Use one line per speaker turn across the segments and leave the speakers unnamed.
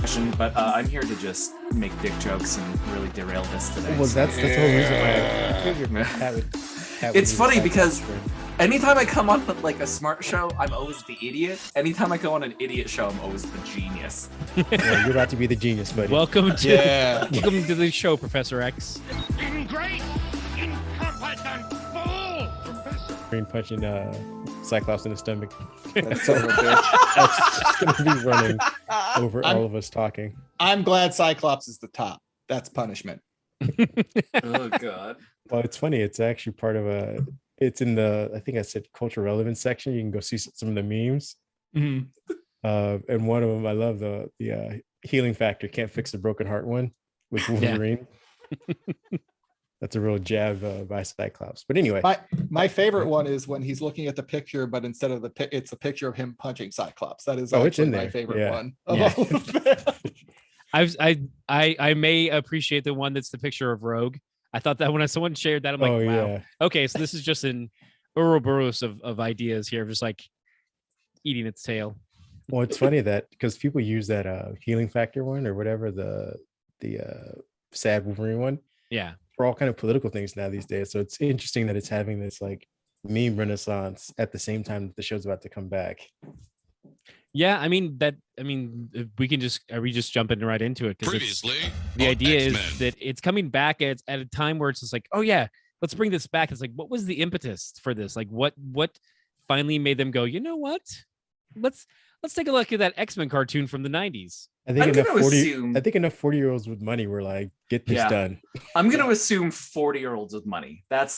question, but I'm here to just make dick jokes and really derail this today.
Well, that's the whole reason why.
It's funny because anytime I come on like a smart show, I'm always the idiot. Anytime I go on an idiot show, I'm always the genius.
Yeah, you're about to be the genius, buddy.
Welcome to the show, Professor X.
Great, incompetent fool, Professor.
Green punching Cyclops in the stomach.
That's son of a bitch.
That's gonna be running over all of us talking.
I'm glad Cyclops is the top. That's punishment.
Oh God.
Well, it's funny. It's actually part of it's in the, I think I said cultural relevance section. You can go see some of the memes.
Mm-hmm.
And one of them, I love the healing factor. Can't fix the broken heart one with Wolverine. Yeah. That's a real jab by Cyclops. But anyway,
my favorite one is when he's looking at the picture, but instead of it's a picture of him punching Cyclops. That is
it's in
my
there.
favorite one.
Yeah. I may appreciate the one that's the picture of Rogue. I thought that when someone shared that, I'm like, wow.
Yeah.
Okay, so this is just an Ouroboros of ideas here, just like eating its tail.
Well, it's funny that because people use that healing factor one or whatever, the sad Wolverine one.
Yeah.
For all kind of political things now these days. So it's interesting that it's having this like meme renaissance at the same time that the show's about to come back.
Yeah, are we just jumping right into it? Because the idea is that it's coming back at a time where it's just like, oh yeah, let's bring this back. It's like, what was the impetus for this? Like what finally made them go, you know what? Let's take a look at that X-Men cartoon from the 90s.
I think enough 40-year-olds with money were like, get this done.
I'm gonna assume 40-year-olds with money. That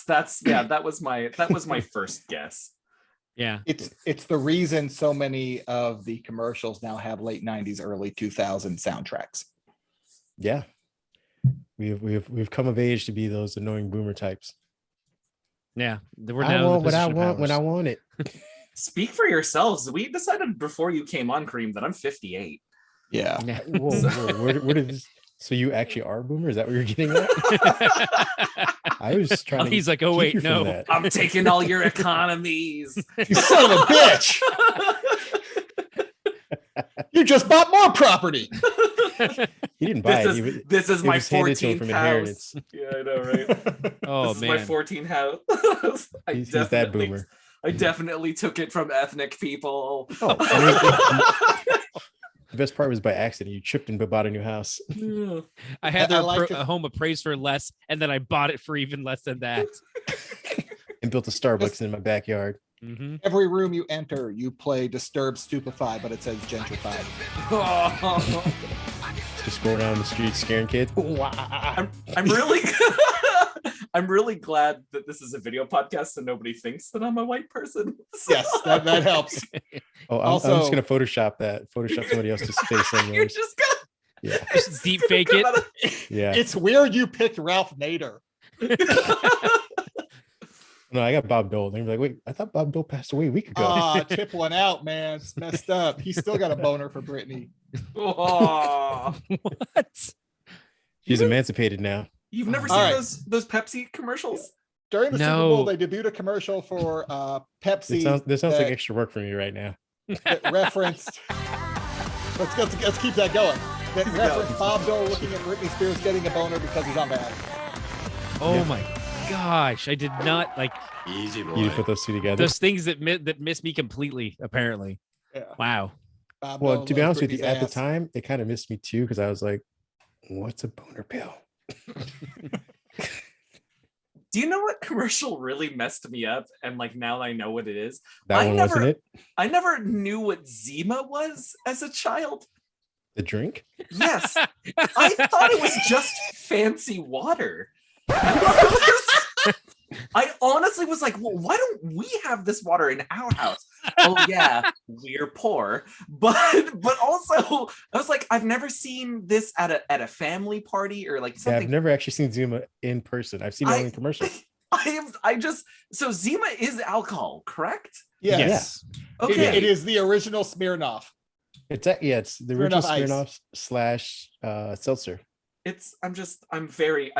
was my first guess.
Yeah.
It's the reason so many of the commercials now have late 90s, early 2000 soundtracks.
Yeah. We've come of age to be those annoying boomer types.
Yeah.
I want what I want when I want it.
Speak for yourselves. We decided before you came on, Kareem, that I'm 58.
Yeah.
Whoa, where did this? So you actually are a boomer? Is that what you're getting at? I was trying to.
He's like, oh wait, no.
I'm taking all your economies.
You son of a bitch! You just bought more property.
He didn't buy it.
This is my 14th house. Yeah, I know, right?
Oh
this
man,
is my 14th house.
He's that boomer.
I definitely took it from ethnic people.
Oh, the best part was by accident. You tripped and bought a new house.
I had a home appraised for less, and then I bought it for even less than that.
And built a Starbucks in my backyard.
Mm-hmm.
Every room you enter, you play Disturbed Stupefy, but it says gentrified.
Just going around the streets scaring kids.
Wow.
I'm really glad that this is a video podcast so nobody thinks that I'm a white person.
Yes, that helps.
Oh, I'm just gonna Photoshop somebody else's face on
You're just gonna
just deep fake it.
Yeah.
It's weird you picked Ralph Nader.
No, I got Bob Dole. They're like, wait, I thought Bob Dole passed away a week ago.
Tip one out, man. It's messed up. He's still got a boner for Britney.
What?
She's emancipated now.
You've never seen those Pepsi commercials?
During the Super Bowl, they debuted a commercial for Pepsi.
This sounds like extra work for me right now.
That referenced. Let's keep that going. That referenced Bob Dole looking at Britney Spears getting a boner because he's on bad.
Oh my gosh! I did not like.
Easy boy. You put those two together.
Those things that miss me completely. Apparently.
Yeah.
Wow.
Well, to be honest with you, at the time, it kind of missed me too because I was like, "What's a boner pill?"
Do you know what commercial really messed me up? And like now I know what it is.
Wasn't it?
I never knew what Zima was as a child.
The drink?
Yes. I thought it was just fancy water. I honestly was like, well, why don't we have this water in our house? Oh yeah, we're poor. But also I was like, I've never seen this at a family party or like something.
Yeah, I've never actually seen Zima in person. I've seen it in commercials.
So Zima is alcohol, correct?
Yes.
Yeah. Okay.
It is the original Smirnoff.
It's the original Smirnoff / seltzer.
I'm very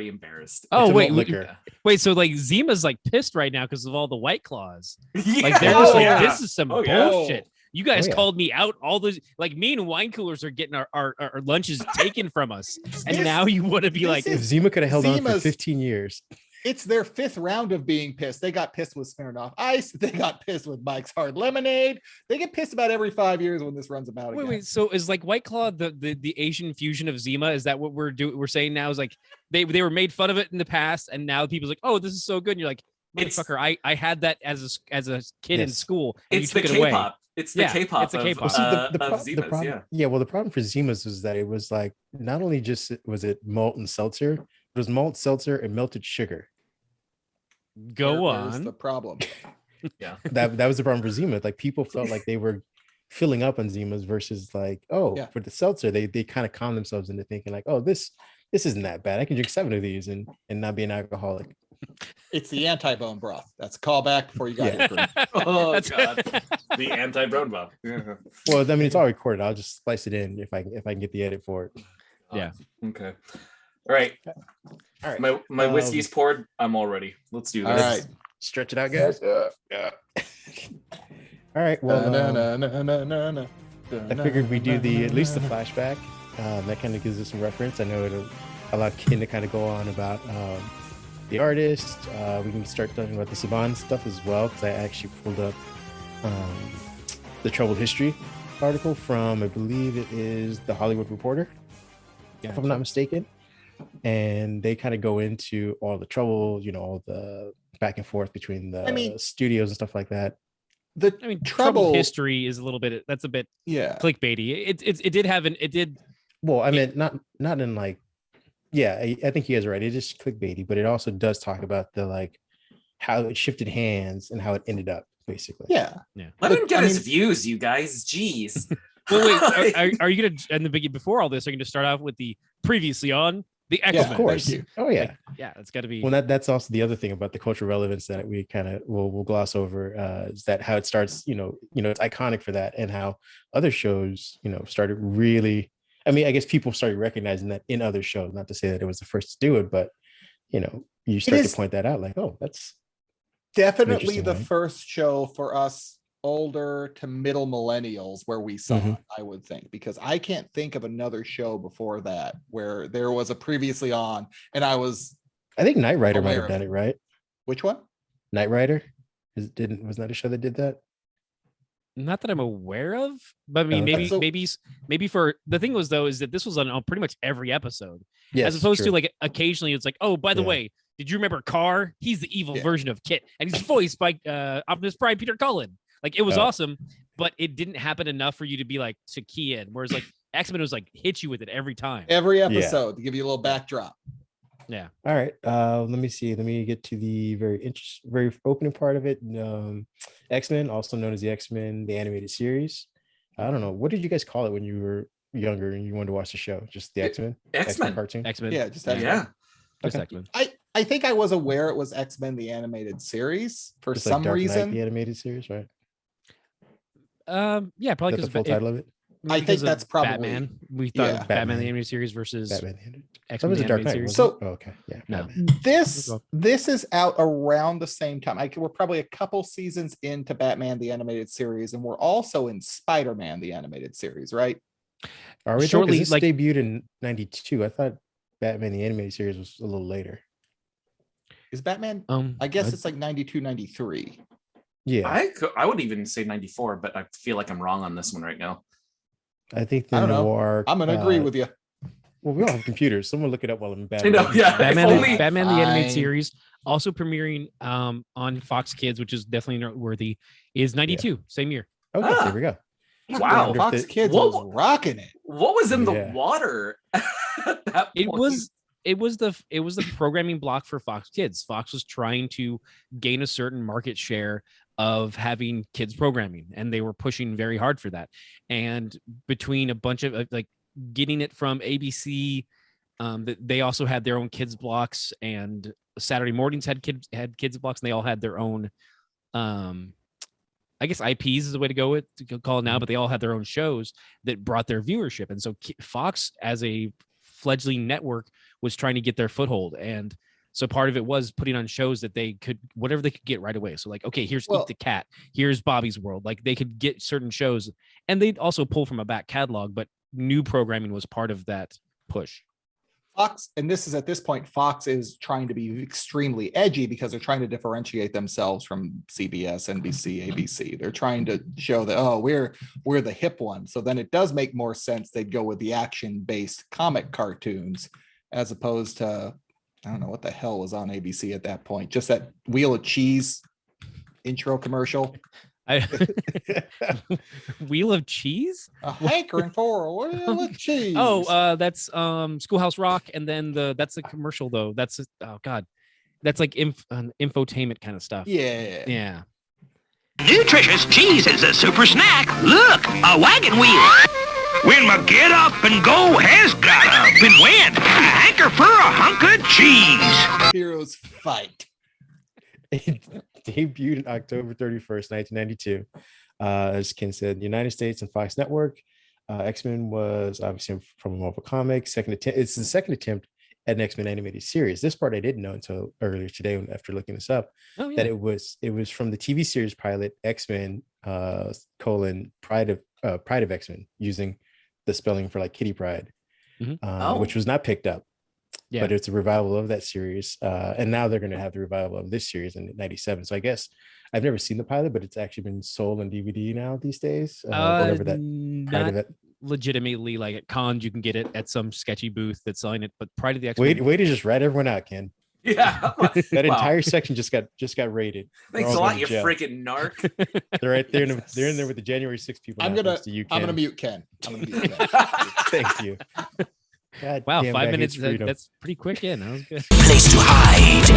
embarrassed.
Oh wait, so like Zima's like pissed right now because of all the White Claws.
Yeah.
Like they're just like, this is some bullshit. You guys
yeah.
called me out all those, like me and wine coolers are getting our lunches taken from us. And
This-
now you want to be
this
like,
If Zima could have held on for
Zima's-
15 years.
It's their 5th round of being pissed. They got pissed with Smirnoff Ice. They got pissed with Mike's Hard Lemonade. They get pissed about every 5 years when this runs about again.
wait, so is like White Claw the Asian fusion of Zima? Is that what we're saying now? Is like they were made fun of it in the past, and now people's like, oh, this is so good. And you're like, motherfucker, I had that as a kid in school. And
It's
you
the
took it away.
K-pop. It's the K-pop.
It's the K-pop.
Well, see, the
of Zimas,
problem, well, the problem for Zimas was that it was like not only just was it malt and seltzer, it was malt, seltzer, and melted sugar.
Go
Where's
on.
the problem?
Yeah.
That was the problem for Zima. Like people felt like they were filling up on Zimas versus like,
Yeah.
for the seltzer, they kind of calm themselves into thinking like, oh, this isn't that bad. I can drink 7 of these and not be an alcoholic.
It's the anti-bone broth. That's a callback before you got
Yeah.
here. Kareem.
Oh
That's-
god. The anti-brown buff.
Well, I mean, it's all recorded. I'll just splice it in if I can get the edit for it.
Yeah.
Okay. All right.
All right.
My whiskey's poured. I'm all ready. Let's do this.
All right.
Stretch it out, guys. Yeah. All right. Well, I figured we do at least the flashback. That kind of gives us some reference. I know it'll allow Ken to kind of go on about the artist. We can start talking about the Saban stuff as well, because I actually pulled up the Troubled History article from, I believe it is the Hollywood Reporter, if I'm not mistaken. And they kind of go into all the trouble, all the back and forth between the studios and stuff like that.
I mean, troubled history is a bit clickbaity. It did have it did.
Well, I mean, not in like, yeah, I think you guys are right. It is clickbaity, but it also does talk about the like how it shifted hands and how it ended up, basically.
Yeah.
Let him get his views, you guys. Jeez.
Well, wait, are you gonna in the beginning before all this? Are you gonna start off with the previously on the X-Men?
Yeah, of course. Oh yeah.
Yeah, it's got to be.
Well, that's also the other thing about the cultural relevance that we kind of will gloss over, is that how it starts. It's iconic for that, and how other shows, started really. I mean, I guess people started recognizing that in other shows. Not to say that it was the first to do it, but you start to point that out, like, oh, that's
definitely the
way.
first show for us older to middle millennials where we saw it, I would think, because I can't think of another show before that where there was a previously on and I
think Knight Rider might have done it, right?
Which one?
Knight Rider was that a show that did that?
Not that I'm aware of, but I mean, maybe for the thing was though is that this was on pretty much every episode, as opposed to like occasionally it's like, oh, by the way, did you remember Carr? He's the evil version of Kit, and he's voiced by Optimus Prime Peter Cullen. Like it was awesome, but it didn't happen enough for you to be like to key in. Whereas like X-Men was like hit you with it every time,
every episode to give you a little backdrop.
Yeah.
All right. Let me see. Let me get to the very opening part of it. X-Men, also known as the X-Men, the animated series. I don't know. What did you guys call it when you were younger and you wanted to watch the show? Just the X-Men?
X-Men
cartoon?
X-Men.
Yeah, just X-Men.
Yeah.
Just
Okay.
X-Men.
I think I was aware it was X-Men the animated series for
Just
some
like Dark Knight,
reason.
the animated series, right?
Yeah, probably
That's
because
the full title of it.
I think that's probably
Batman. We thought
yeah.
Batman the animated series versus
Batman.
X-Men
was
the
a Dark
animated
Knight.
series.
So-
Oh, okay. Yeah.
No.
Batman.
This is out around the same time. We're probably a couple seasons into Batman the animated series, and we're also in Spider-Man the animated series, right?
Are we
Shortly,
this
like-
debuted in 92? I thought Batman the animated series was a little later.
Is Batman? I guess it's like 92, 93.
Yeah.
I would even say 94, but I feel like I'm wrong on this one right now.
I think
I
the
don't know.
noir.
I'm gonna agree with you.
Well, we all have computers. Someone look it up while I'm in
I
Batman.
know, yeah.
Batman,
If only-
Batman the animated
Fine.
series, also premiering on Fox Kids, which is definitely noteworthy, is 92, same year.
Okay,
Ah.
there we go.
Wow.
wonder if
Fox
the-
Kids
Whoa.
was rocking it.
What was in the
Yeah.
water? at that
It
point?
was the programming block for Fox Kids. Fox was trying to gain a certain market share of having kids programming, and they were pushing very hard for that. And between a bunch of like getting it from ABC, they also had their own kids blocks, and Saturday mornings had kids blocks, and they all had their own I guess IPs is the way to go to call it now, but they all had their own shows that brought their viewership. And so Fox, as a fledgling network, was trying to get their foothold. And So part of it was putting on shows that they could, whatever they could get right away. So like, okay, here's
Well-
Eat the Cat, here's Bobby's World. Like they could get certain shows, and they'd also pull from a back catalog, but new programming was part of that push.
Fox, and this is at this point, Fox is trying to be extremely edgy because they're trying to differentiate themselves from CBS, NBC, ABC. They're trying to show that, oh, we're the hip one. So then it does make more sense they'd go with the action-based comic cartoons as opposed to, I don't know what the hell was on ABC at that point. Just that Wheel of Cheese intro commercial.
Wheel of Cheese?
A hankering for a wheel of cheese.
Oh, that's Schoolhouse Rock, and then that's a commercial though. That's oh god, that's like infotainment kind of stuff.
Yeah.
Nutritious cheese is a super snack. Look, a wagon wheel. When my get up and go has got up and went, I hanker for a hunk of cheese.
Heroes fight.
It debuted on October 31st, 1992. As Ken said, the United States and Fox Network. X-Men was obviously from Marvel Comics. It's the second attempt at an X-Men animated series. This part I didn't know until earlier today after looking this up.
Oh, yeah.
That it was from the TV series pilot X-Men Pride of X-Men, using the spelling for like Kitty Pryde, which was not picked up. Yeah. But it's a revival of that series. And now they're going to have the revival of this series in 97. So I guess I've never seen the pilot, but it's actually been sold on DVD now these days. Whatever that
not
of it.
Legitimately, like at cons, you can get it at some sketchy booth that's selling it. But Pride of the X-Men.
Way to just rat everyone out, Ken.
Yeah.
That entire section just got rated.
Thanks a lot, you freaking narc.
They're right there. They're in there with the January 6th people.
I'm gonna mute Ken.
Thank you. God
wow,
damn,
5 minutes. That's pretty quick in. That was good.
Place to hide,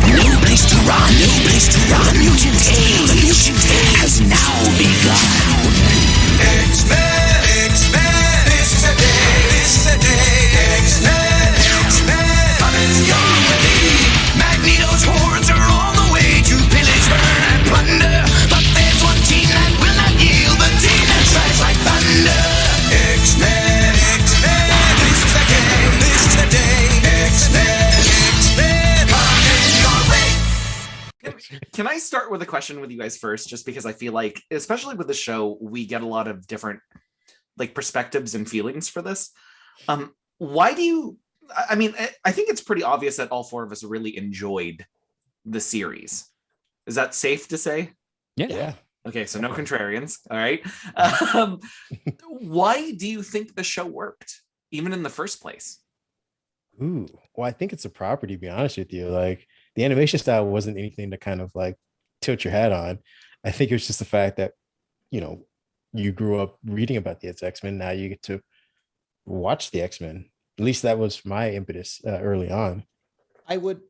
no place to run, no place to run. Mutant age has now begun. X-Men, it's the day, X-Men, coming your way. Magneto's hordes are on the way to pillage, burn, and plunder. But there's one team that will not yield, the team that strikes like thunder. X-Men.
Can I start with a question with you guys first, just because I feel like, especially with the show, we get a lot of different like perspectives and feelings for this. Why do you, I mean, I think it's pretty obvious that all four of us really enjoyed the series. Is that safe to say?
Yeah.
Okay, so no contrarians. All right. Why do you think the show worked, even in the first place?
Ooh, well, I think it's a property, to be honest with you. Like, the animation style wasn't anything to kind of like tilt your hat on. I think it was just the fact that, you know, you grew up reading about the X-Men. Now you get to watch the X-Men. At least that was my impetus early on.
I would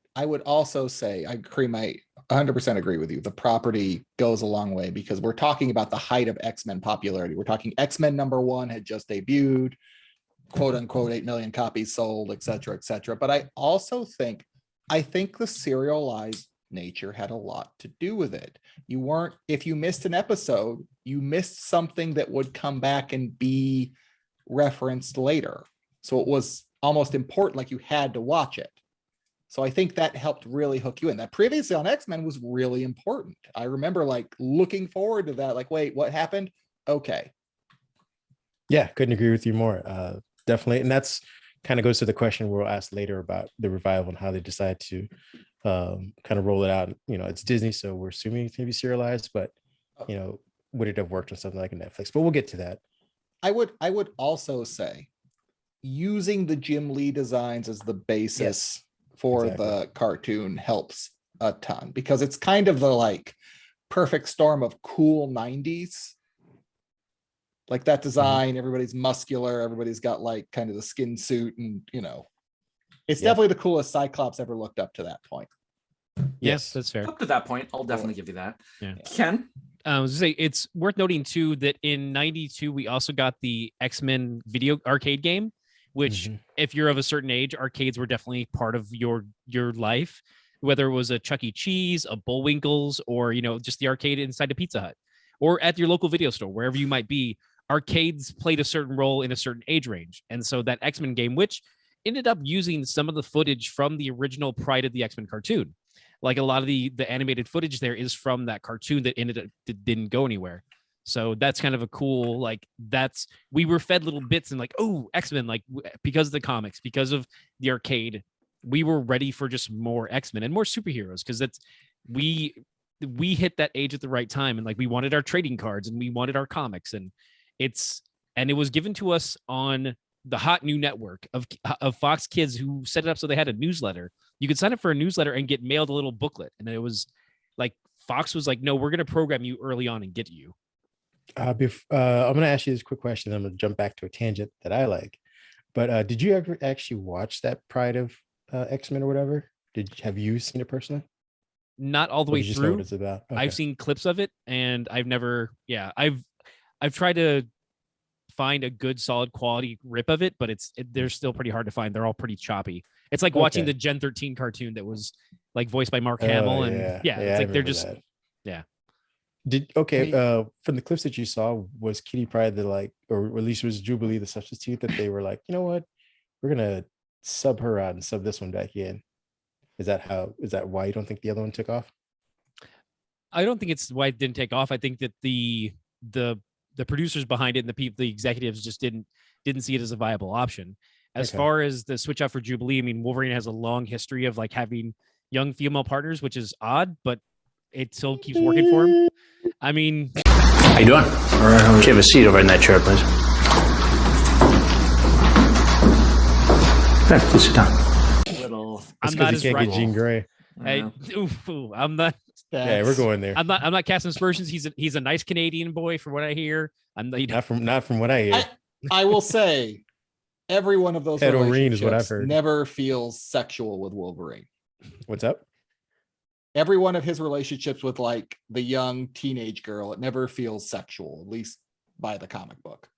also say, Kareem, I 100% agree with you. The property goes a long way because we're talking about the height of X-Men popularity. We're talking X-Men #1 had just debuted, quote unquote, 8 million copies sold, et cetera, et cetera. But I also think the serialized nature had a lot to do with it. If you missed an episode, you missed something that would come back and be referenced later. So it was almost important, like you had to watch it. So I think that helped really hook you in. That previously on X-Men was really important. I remember like looking forward to that, like, wait, what happened? Okay.
Yeah, couldn't agree with you more. Definitely. And that's kind of goes to the question we'll ask later about the revival and how they decide to kind of roll it out. You know, it's Disney, so we're assuming it's going to be serialized, but, you know, would it have worked on something like a Netflix? But we'll get to that.
I would also say using the Jim Lee designs as the basis for the cartoon helps a ton because it's kind of the like perfect storm of cool 90s. Like that design, everybody's muscular, everybody's got like kind of the skin suit, and you know, it's definitely the coolest Cyclops ever looked up to that point.
Yes, that's fair.
Up to that point, I'll definitely give you that.
Yeah.
Ken?
I was gonna say, it's worth noting too that in '92 we also got the X-Men video arcade game, which if you're of a certain age, arcades were definitely part of your life, whether it was a Chuck E. Cheese, a Bullwinkle's, or you know, just the arcade inside a Pizza Hut, or at your local video store, wherever you might be. Arcades played a certain role in a certain age range. And so that X-Men game, which ended up using some of the footage from the original Pride of the X-Men cartoon. Like a lot of the animated footage there is from that cartoon that didn't go anywhere. So that's kind of a cool, like, we were fed little bits and like, oh, X-Men, like, because of the comics, because of the arcade, we were ready for just more X-Men and more superheroes, because we hit that age at the right time, and like we wanted our trading cards and we wanted our comics, and it was given to us on the hot new network of Fox Kids, who set it up so they had a newsletter. You could sign up for a newsletter and get mailed a little booklet, and it was like Fox was like, no, we're going to program you early on and get you.
I'm going to ask you this quick question. I'm going to jump back to a tangent that I like. But did you ever actually watch that Pride of X-Men or whatever? Have you seen it personally?
Not all the way
through.
Just know
what it's about? Okay.
I've seen clips of it, and I've never. Yeah, I've tried to find a good, solid quality rip of it, but they're still pretty hard to find. They're all pretty choppy. It's like watching the Gen 13 cartoon that was like voiced by Mark Hamill, and it's like they're just that. Yeah.
From the clips that you saw, was Kitty Pryde or at least was Jubilee the substitute that they were like, you know what, we're gonna sub her out and sub this one back in? Is that why you don't think the other one took off?
I don't think it's why it didn't take off. I think that the producers behind it and the executives just didn't see it as a viable option. As far as the switch out for Jubilee, I mean, Wolverine has a long history of like having young female partners, which is odd, but it still keeps working for him. I mean,
how you doing? All right. Can you have a seat over in that chair, please? Yeah, please sit down.
I'm not as right.
Jean Grey.
I'm not.
Yeah, we're going there.
I'm not casting aspersions. He's a nice Canadian boy, from what I hear.
Not from what I hear.
I will say, every one of those
Ed O'Reen is what I've heard.
Never feels sexual with Wolverine.
What's up?
Every one of his relationships with like the young teenage girl, it never feels sexual, at least by the comic book.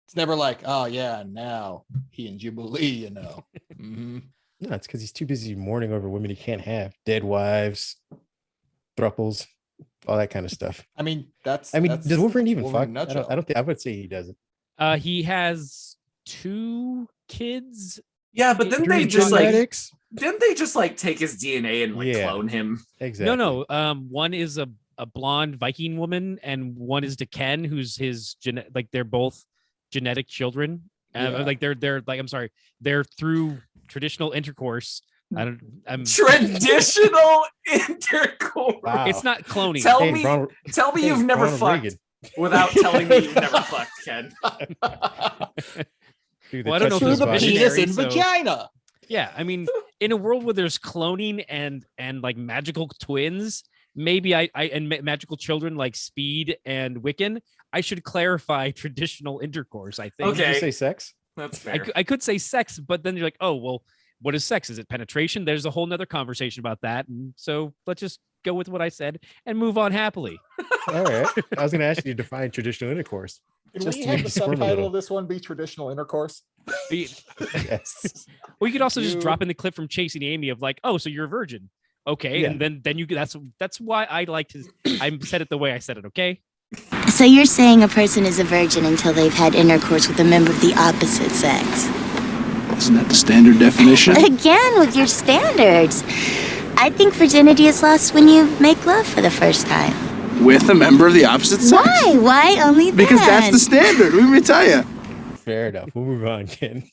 It's never like, oh yeah, now he and Jubilee, you know. Mm-hmm.
No, it's because he's too busy mourning over women he can't have, dead wives, thruples, all that kind of stuff.
I mean, does
Wolverine even fuck? I don't think I would say he doesn't.
He has 2 kids.
Yeah, but then they just didn't they just like take his DNA and clone him?
Exactly.
No. One is a blonde Viking woman, and one is Ken, who's his they're both genetic children. Like they're like, I'm sorry, they're through traditional intercourse.
Traditional intercourse.
Wow.
It's not cloning.
Tell me you've never fucked Reagan. Without telling me you've never fucked, Ken.
Well, I don't know if
the penis in vagina.
Yeah, I mean, in a world where there's cloning and like magical twins, maybe and magical children like Speed and Wiccan, I should clarify traditional intercourse. I think.
Okay. Did you say sex?
That's fair.
I could say sex, but then you're like, oh well, what is sex? Is it penetration? There's a whole nother conversation about that, and so let's just go with what I said and move on happly.
All right. I was going to ask you to define traditional intercourse.
Can we have the subtitle of this one be traditional intercourse?
Yes.
Well, you could also just drop in the clip from Chasing Amy of like, oh, so you're a virgin. Okay. Yeah. And then you that's why I said it the way I said it. Okay.
So you're saying a person is a virgin until they've had intercourse with a member of the opposite sex?
Isn't that the standard definition?
Again, with your standards. I think virginity is lost when you make love for the first time.
With a member of the opposite sex?
Why? Why only then?
Because that's the standard. Let me tell you.
Fair enough. We'll move on, Ken.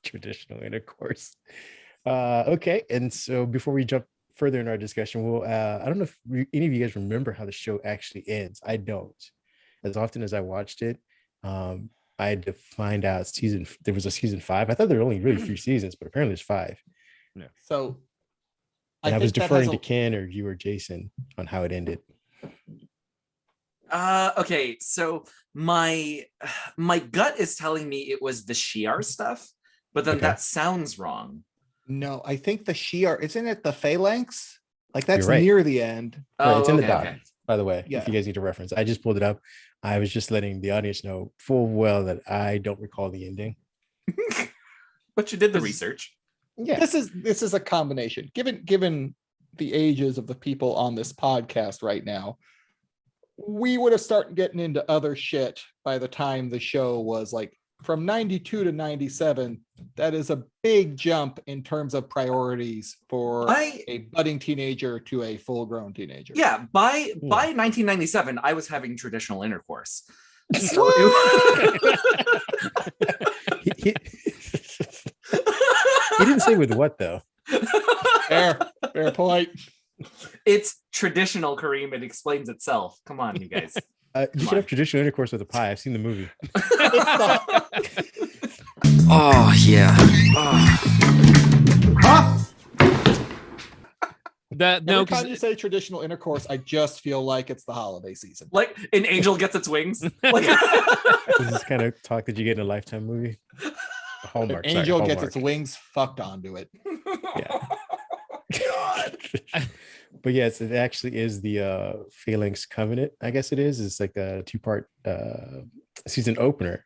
Traditional intercourse. Okay. And so before we jump further in our discussion, I don't know if any of you guys remember how the show actually ends. I don't. As often as I watched it, I had to find out there was a season 5. I thought there were only really 3 seasons, but apparently there's 5.
Yeah. So
I was deferring to Ken or you or Jason on how it ended.
Okay, so my gut is telling me it was the Shi'ar stuff, but then that sounds wrong.
No, I think the Shi'ar, isn't it the Phalanx? Like that's near the end.
It's in the doc, by the way, if you guys need to reference. I just pulled it up. I was just letting the audience know full well that I don't recall the ending.
But you did the research.
Yeah. This is a combination. Given the ages of the people on this podcast right now, we would have started getting into other shit by the time the show was like from 92 to 97, that is a big jump in terms of priorities for a budding teenager to a full-grown teenager.
Yeah, by 1997, I was having traditional intercourse. So
he didn't say with what though.
Fair point.
It's traditional, Kareem. It explains itself. Come on, you guys.
You can have traditional intercourse with a pie. I've seen the movie.
Oh, yeah.
Every time you say traditional intercourse, I just feel like it's the holiday season.
Like an angel gets its wings. Like
this is kind of talk that you get in a Lifetime movie. Hallmark.
An angel gets its wings fucked onto it.
Yeah.
God.
But yes, it actually is the Phalanx Covenant. I guess it is. It's like a 2-part season opener.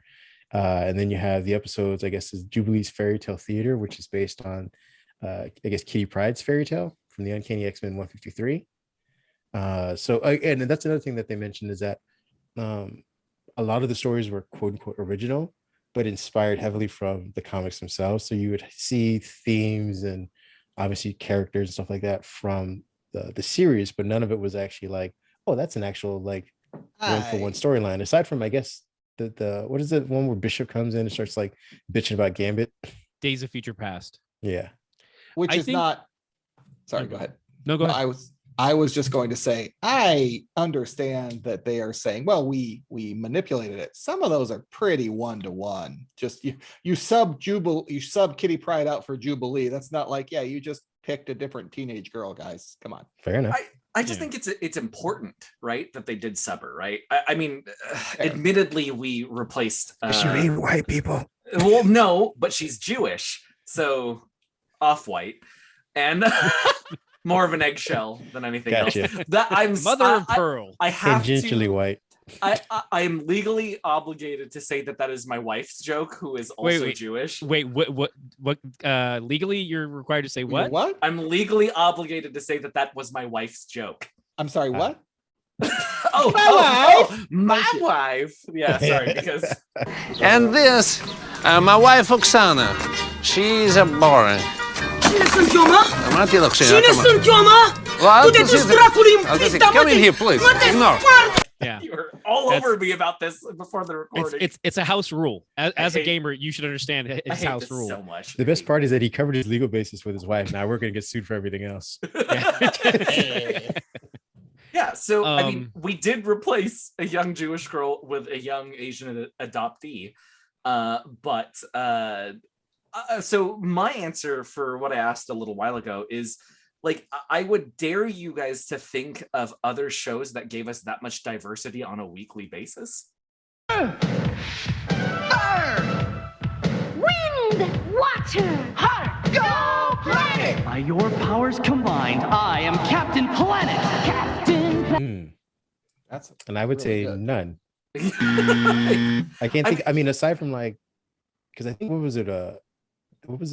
And then you have the episodes, I guess, is Jubilee's Fairy Tale Theater, which is based on, I guess, Kitty Pryde's fairy tale from the Uncanny X-Men 153. So, and that's another thing that they mentioned is that a lot of the stories were quote unquote original, but inspired heavily from the comics themselves. So you would see themes and obviously characters and stuff like that from the series, but none of it was actually like, oh, that's an actual like one-for-one storyline. Aside from, I guess, the what is it one where Bishop comes in and starts like bitching about Gambit?
Days of Future Past.
Yeah.
Which is not. Sorry, go ahead.
No, go ahead.
I was just going to say, I understand that they are saying, well, we manipulated it. Some of those are pretty one-to-one. Just you sub Kitty Pryde out for Jubilee. That's not like, yeah, you just picked a different teenage girl, guys. Come on.
Fair enough.
I just think it's important, right, that they did sub her, right? I mean, admittedly, we replaced.
You mean white people?
Well, no, but she's Jewish, so off-white, and more of an eggshell than anything else. That I'm
mother of pearl.
I have
tangentially white.
I am legally obligated to say that is my wife's joke, who is also Jewish.
Wait, what? Legally, you're required to say what?
What?
I'm legally obligated to say that was my wife's joke.
I'm sorry, what?
My wife. Yeah, sorry, because.
And this, my wife Oksana. She's a boring. Come in here, please. Ignore.
Yeah,
you were all over me about this before the recording.
It's a house rule. As a gamer, you should understand it's house rule.
So much.
The best part is that he covered his legal basis with his wife. Now we're gonna get sued for everything else.
Yeah, so I mean, we did replace a young Jewish girl with a young Asian adoptee, but so my answer for what I asked a little while ago is, like, I would dare you guys to think of other shows that gave us that much diversity on a weekly basis.
Fire! Wind! Water! Heart! Go planet!
By your powers combined, I am Captain Planet! Captain Planet!
And I would say good. None. I can't think. I mean, aside from like, because I think what was the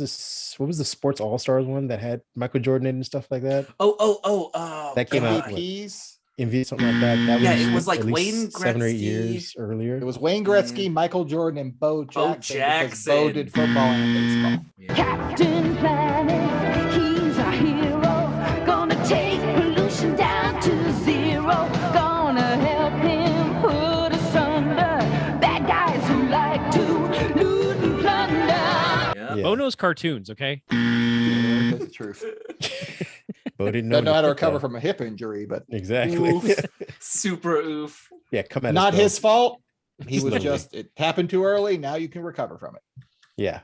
Sports All-Stars one that had Michael Jordan in and stuff like that?
That
came out MVP, something like that.
It was like Wayne Gretzky.
7 or 8 years earlier.
It was Wayne Gretzky, Michael Jordan, and Bo Jackson. Bo did football and baseball.
Yeah. Captain Planet, he's our hero. Gonna take pollution down to zero. Gonna help him put asunder bad guys who like to loot and plunder.
Yeah. Bo knows cartoons, okay?
Yeah, that's the truth.
Bo didn't
know how to recover from a hip injury, but
exactly.
Oof. Super oof.
Yeah, come at
not his fault. He was just, it happened too early. Now you can recover from it.
Yeah.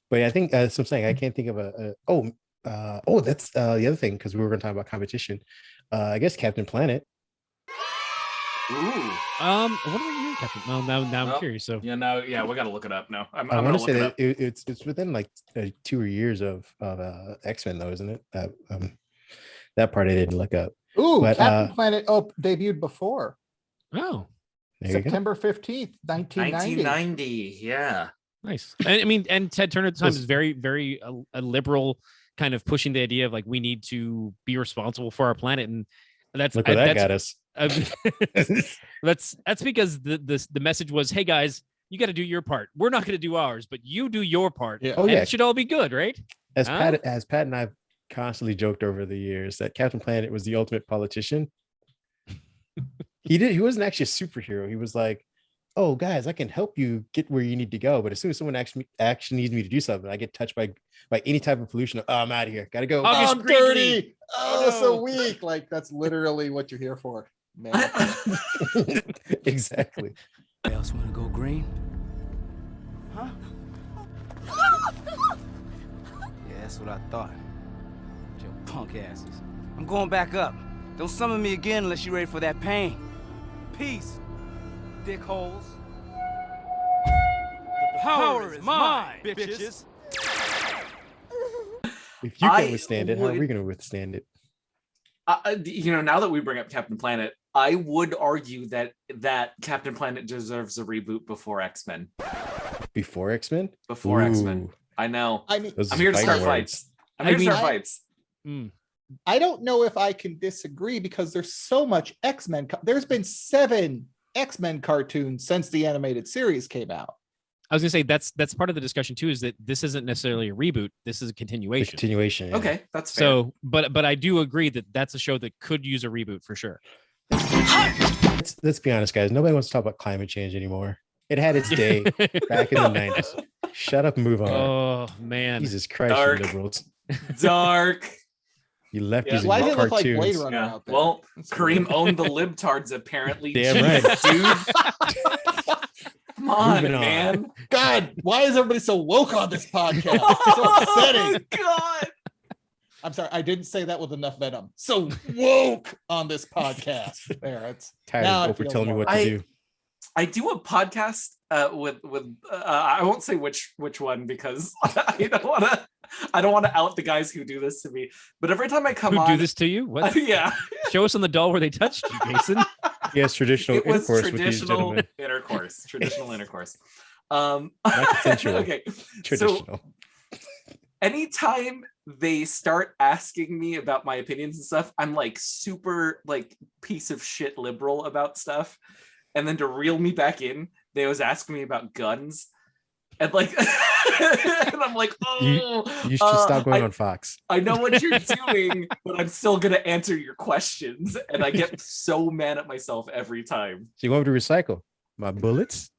But I think, as I'm saying, I can't think of that's the other thing, because we were going to talk about competition. I guess Captain Planet.
Ooh.
What are you, Captain? Well, now I'm curious. So
we got to look it up now.
I want to say that it's within like 2 years of X-Men, though, isn't it? That part I didn't look up.
Ooh, but, Captain Planet debuted before.
Oh,
September 15th,
1990. Yeah.
Nice. I mean, and Ted Turner at the time is very, very a liberal, kind of pushing the idea of like we need to be responsible for our planet, and that's
look where that got us.
That's because the message was, hey guys, you got to do your part. We're not going to do ours, but you do your part.
Yeah.
Oh,
and
yeah.
it should all be good, right?
As Pat and I've constantly joked over the years that Captain Planet was the ultimate politician. He wasn't actually a superhero. He was like, oh, guys, I can help you get where you need to go. But as soon as someone actually needs me to do something, I get touched by any type of pollution. Oh, I'm out of here. Gotta go.
August
I'm
Greeley.
dirty. Oh, so weak. Like, that's literally what you're here for, man.
Exactly.
Anybody else want to go green? Huh? Yeah, that's what I thought. Your punk asses. I'm going back up. Don't summon me again unless you're ready for that pain. Peace, dickholes. The power is mine, bitches.
If you can withstand it, how are we going to withstand it?
Now that we bring up Captain Planet, I would argue that Captain Planet deserves a reboot before X-Men.
Before X-Men?
Before X-Men. I know.
I mean,
I'm here to start fights. I'm here to start fights.
I don't know if I can disagree because there's so much X-Men. There's been 7 X-Men cartoons since the animated series came out.
I was gonna say that's part of the discussion too, is that this isn't necessarily a reboot. This is a continuation.
Continuation. Yeah.
Okay, that's fair.
So, but I do agree that that's a show that could use a reboot for sure.
Let's be honest, guys. Nobody wants to talk about climate change anymore. It had its day back in the 90s. Shut up and move on.
Oh man.
Jesus Christ,
Dark.
you liberals.
Dark.
You left using
Why does it look like
cartoons.
Blade Runner out there?
Well, Kareem owned the libtards apparently.
Damn right.
Dude. Come on,
Moving on.
man.
God, why is everybody so woke on this podcast? It's so upsetting.
God.
I'm sorry, I didn't say that with enough venom. So woke on this podcast. There, it's
Tired
now
of
I
Oprah
feel
telling me
more-
what to do.
I do a podcast with I won't say which one because I don't want to out the guys who do this to me. But every time I come
Who
on,
do this to you? What?
Yeah,
Show us on the doll where they touched you, Jason.
Yes, traditional
it was
intercourse with these
traditional
gentlemen.
intercourse. Traditional intercourse.
Not consensual.
Okay,
Traditional.
so anytime they start asking me about my opinions and stuff, I'm like super like piece of shit liberal about stuff. And then to reel me back in, they always ask me about guns. And like and I'm like, oh,
you should stop going on Fox.
I know what you're doing, but I'm still gonna answer your questions. And I get so mad at myself every time.
So you want me to recycle my bullets?